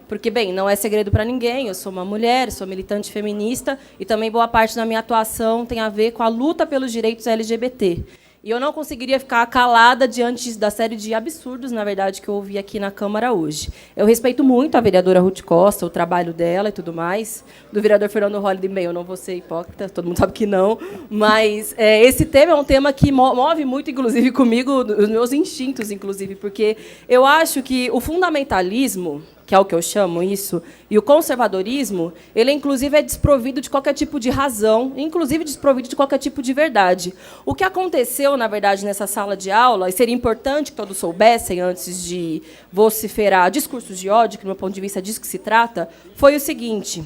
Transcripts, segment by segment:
Porque, bem, não é segredo para ninguém, eu sou uma mulher, sou militante feminista, e também boa parte da minha atuação tem a ver com a luta pelos direitos LGBT. E eu não conseguiria ficar calada diante da série de absurdos, na verdade, que eu ouvi aqui na Câmara hoje. Eu respeito muito a vereadora Ruth Costa, o trabalho dela e tudo mais. Do vereador Fernando Holliday, bem, eu não vou ser hipócrita, todo mundo sabe que não. Mas esse tema é um tema que move muito, inclusive, comigo, os meus instintos, inclusive, porque eu acho que o fundamentalismo, que é o que eu chamo isso, e o conservadorismo, ele, inclusive, é desprovido de qualquer tipo de razão, inclusive desprovido de qualquer tipo de verdade. O que aconteceu, na verdade, nessa sala de aula, e seria importante que todos soubessem, antes de vociferar discursos de ódio, que, do meu ponto de vista, é disso que se trata, foi o seguinte: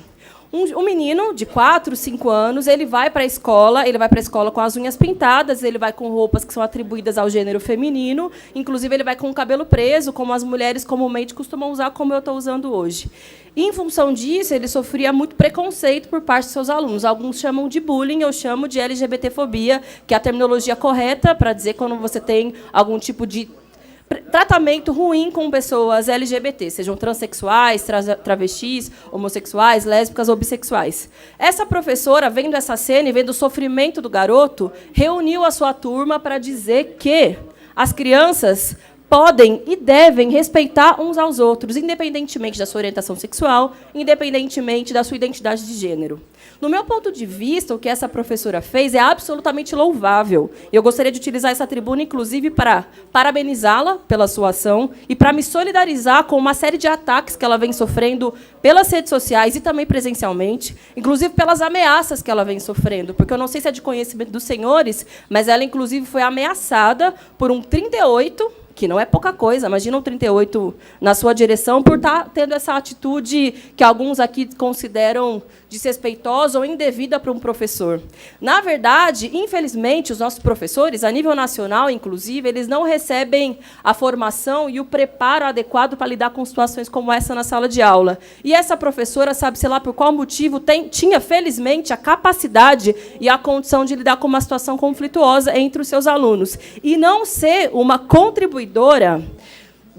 um menino de 4, 5 anos, ele vai para a escola com as unhas pintadas, ele vai com roupas que são atribuídas ao gênero feminino, inclusive ele vai com o cabelo preso, como as mulheres comumente costumam usar, como eu estou usando hoje. E, em função disso, ele sofria muito preconceito por parte de seus alunos. Alguns chamam de bullying, eu chamo de LGBTfobia, que é a terminologia correta para dizer quando você tem algum tipo de tratamento ruim com pessoas LGBT, sejam transexuais, travestis, homossexuais, lésbicas ou bissexuais. Essa professora, vendo essa cena e vendo o sofrimento do garoto, reuniu a sua turma para dizer que as crianças podem e devem respeitar uns aos outros, independentemente da sua orientação sexual, independentemente da sua identidade de gênero. No meu ponto de vista, o que essa professora fez é absolutamente louvável. Eu gostaria de utilizar essa tribuna, inclusive, para parabenizá-la pela sua ação e para me solidarizar com uma série de ataques que ela vem sofrendo pelas redes sociais e também presencialmente, inclusive pelas ameaças que ela vem sofrendo, porque eu não sei se é de conhecimento dos senhores, mas ela, inclusive, foi ameaçada por um 38, que não é pouca coisa, imagina um 38 na sua direção, por estar tendo essa atitude que alguns aqui consideram desrespeitosa ou indevida para um professor. Na verdade, infelizmente, os nossos professores, a nível nacional, inclusive, eles não recebem a formação e o preparo adequado para lidar com situações como essa na sala de aula. E essa professora, sabe-se lá por qual motivo, tinha, felizmente, a capacidade e a condição de lidar com uma situação conflituosa entre os seus alunos. E não ser uma contribuidora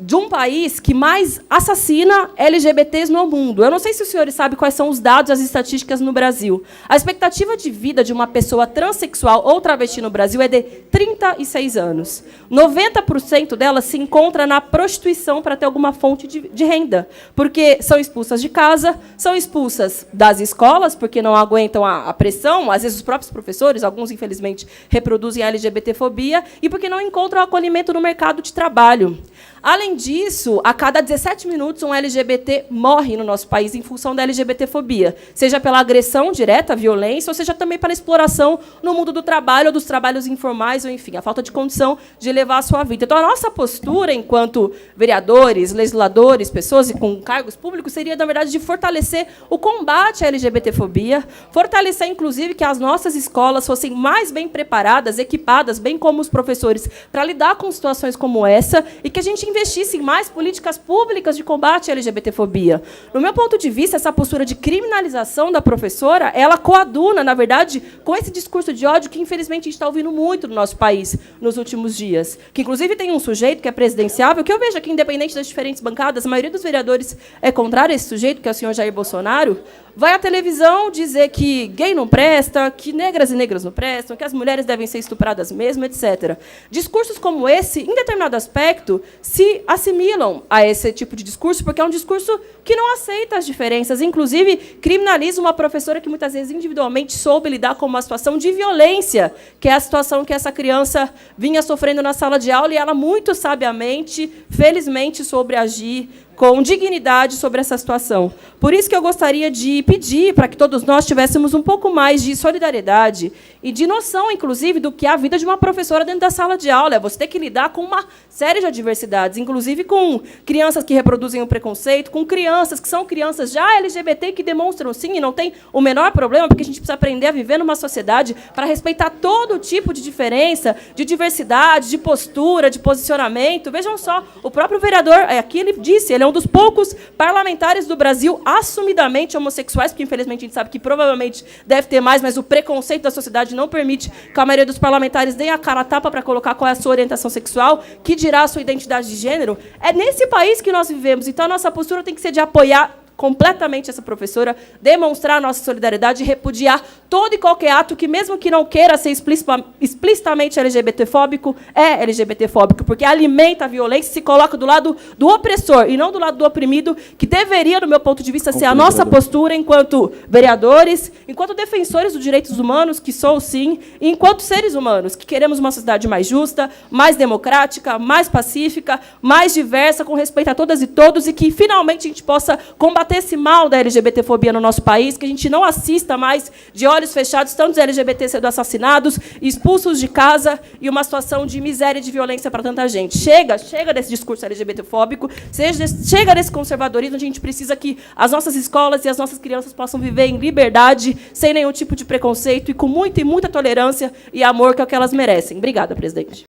de um país que mais assassina LGBTs no mundo. Eu não sei se os senhores sabem quais são os dados, as estatísticas no Brasil. A expectativa de vida de uma pessoa transexual ou travesti no Brasil é de 36 anos. 90% delas se encontra na prostituição para ter alguma fonte de renda, porque são expulsas de casa, são expulsas das escolas, porque não aguentam a pressão, às vezes os próprios professores, alguns, infelizmente, reproduzem a LGBTfobia, e porque não encontram acolhimento no mercado de trabalho. Além disso, a cada 17 minutos, um LGBT morre no nosso país em função da LGBTfobia, seja pela agressão direta, violência, ou seja também pela exploração no mundo do trabalho, ou dos trabalhos informais, ou, enfim, a falta de condição de levar a sua vida. Então, a nossa postura, enquanto vereadores, legisladores, pessoas com cargos públicos, seria, na verdade, de fortalecer o combate à LGBTfobia, fortalecer, inclusive, que as nossas escolas fossem mais bem preparadas, equipadas, bem como os professores, para lidar com situações como essa, e que a gente investisse em mais políticas públicas de combate à LGBTfobia. No meu ponto de vista, essa postura de criminalização da professora, ela coaduna, na verdade, com esse discurso de ódio que, infelizmente, a gente está ouvindo muito no nosso país nos últimos dias. Que, inclusive, tem um sujeito que é presidenciável, que eu vejo aqui, independente das diferentes bancadas, a maioria dos vereadores é contrária a esse sujeito, que é o senhor Jair Bolsonaro, vai à televisão dizer que gay não presta, que negras e negros não prestam, que as mulheres devem ser estupradas mesmo, etc. Discursos como esse, em determinado aspecto, se assimilam a esse tipo de discurso, porque é um discurso que não aceita as diferenças, inclusive criminaliza uma professora que muitas vezes individualmente soube lidar com uma situação de violência, que é a situação que essa criança vinha sofrendo na sala de aula, e ela muito sabiamente, felizmente, soube agir com dignidade sobre essa situação. Por isso que eu gostaria de pedir para que todos nós tivéssemos um pouco mais de solidariedade e de noção, inclusive, do que é a vida de uma professora dentro da sala de aula. É você ter que lidar com uma série de adversidades, inclusive com crianças que reproduzem o preconceito, com crianças que são crianças já LGBT que demonstram sim e não tem o menor problema, porque a gente precisa aprender a viver numa sociedade para respeitar todo tipo de diferença, de diversidade, de postura, de posicionamento. Vejam só, o próprio vereador, aqui ele disse, ele é um dos poucos parlamentares do Brasil assumidamente homossexuais, porque infelizmente a gente sabe que provavelmente deve ter mais, mas o preconceito da sociedade não permite que a maioria dos parlamentares dê a cara a tapa para colocar qual é a sua orientação sexual, que dirá a sua identidade de gênero. É nesse país que nós vivemos, então a nossa postura tem que ser de apoiar completamente essa professora, demonstrar nossa solidariedade e repudiar todo e qualquer ato que, mesmo que não queira ser explicitamente LGBTfóbico, é LGBTfóbico, porque alimenta a violência e se coloca do lado do opressor e não do lado do oprimido, que deveria, do meu ponto de vista, ser a nossa postura enquanto vereadores, enquanto defensores dos direitos humanos, que sou sim, e enquanto seres humanos, que queremos uma sociedade mais justa, mais democrática, mais pacífica, mais diversa, com respeito a todas e todos, e que, finalmente, a gente possa combater esse mal da LGBTfobia no nosso país, que a gente não assista mais de olhos fechados tantos LGBT sendo assassinados, expulsos de casa e uma situação de miséria e de violência para tanta gente. Chega desse discurso LGBTfóbico, chega desse conservadorismo. A gente precisa que as nossas escolas e as nossas crianças possam viver em liberdade, sem nenhum tipo de preconceito e com muita tolerância e amor, que é o que elas merecem. Obrigada, presidente.